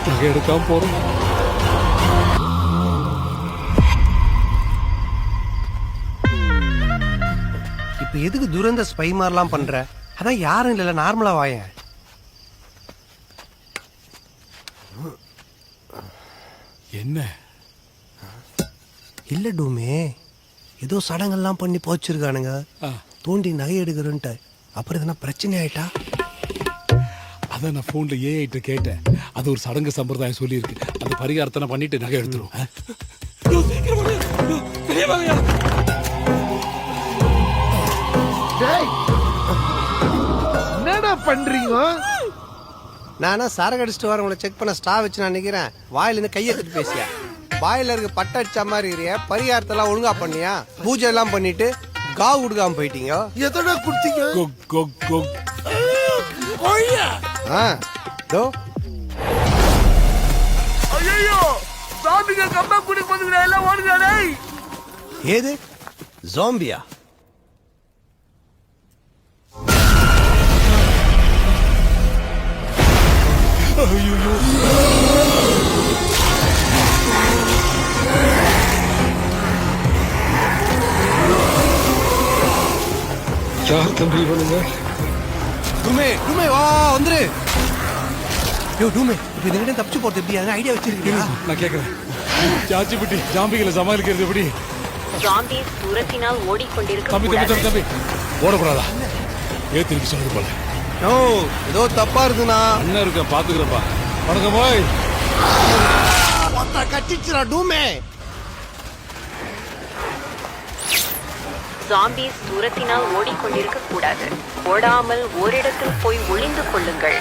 நகை எடுக்காம போறோம். இப்ப எதுக்கு துரந்த ஸ்பை மாதிரிலாம் பண்ற? அதான் யாரும் இல்ல, நார்மலா வாயேன். என்ன இல்ல டூமே, ஏதோ சடங்கெல்லாம் பண்ணி போச்சிருக்கானுங்க. தோண்டி நகை எடுக்கிறன்ட்டு அப்புறம் எதனா பிரச்சனை ஆயிட்டா? அதான் நான் போன்ல ஏஐட்ட கேட்டேன். அது ஒரு சடங்கு சம்பிரதாயம் சொல்லியிருக்கு. அந்த பரிகாரத்தை பண்ணிட்டு நகை எடுத்துரும். என்னடா பண்றீங்க? நானா சரக்கு அடிச்சுட்டு வர உங்களை செக் பண்ண ஸ்டா வச்சு நான் நிக்கிறேன். வாயில இருந்து கையெடுத்துட்டு பேசியா? வாயில இருக்க பட்ட அடிச்ச மாதிரி இருக்கிறிய. பரிகாரத்தெல்லாம் ஒழுங்கா பண்ணியா? பூஜை எல்லாம் பண்ணிட்டு காவு கொடுக்காம போயிட்டீங்க. எதோட குடுத்தீங்க? தோ ஐயோ, சாமிங்க கம்பா குடிக்கு வந்துங்கடா, எல்லாம் ஓடுங்கடா டேய். ஏது ஜாம்பியா? யார் தம்பி பண்ணுங்க? டூமே டூமே வா வந்துரு. யோ டூமே, இப்ப இதுகிட்ட தப்பிச்சு போறது எப்படி? அந்த ஐடியா வச்சிருக்கீங்களா? நான் கேக்குறேன். சாச்சி பிட்டி ஜாம்பிகளை சமாளிக்கிறது எப்படி? ஜாம்பிஸ் தூரத்தினால் ஓடிக்கொண்டிருக்க தம்பி தம்பி தம்பி தம்பி ஓடக்கூடாதா? ஏத்திருக்கு சொன்னது போல. ஓ ஏதோ தப்பா இருக்குண்ணா. அண்ணன் இருக்க பாத்துக்கிறப்பா. வணக்கம் பாய். கட்டிச்சுடா டூமே. ஜாம்பிஸ் தூரத்தினால் ஓடிக்கொண்டிருக்க கூடாது. ஓடாமல் ஓரிடத்தில் போய் ஒளிந்து கொள்ளுங்கள்.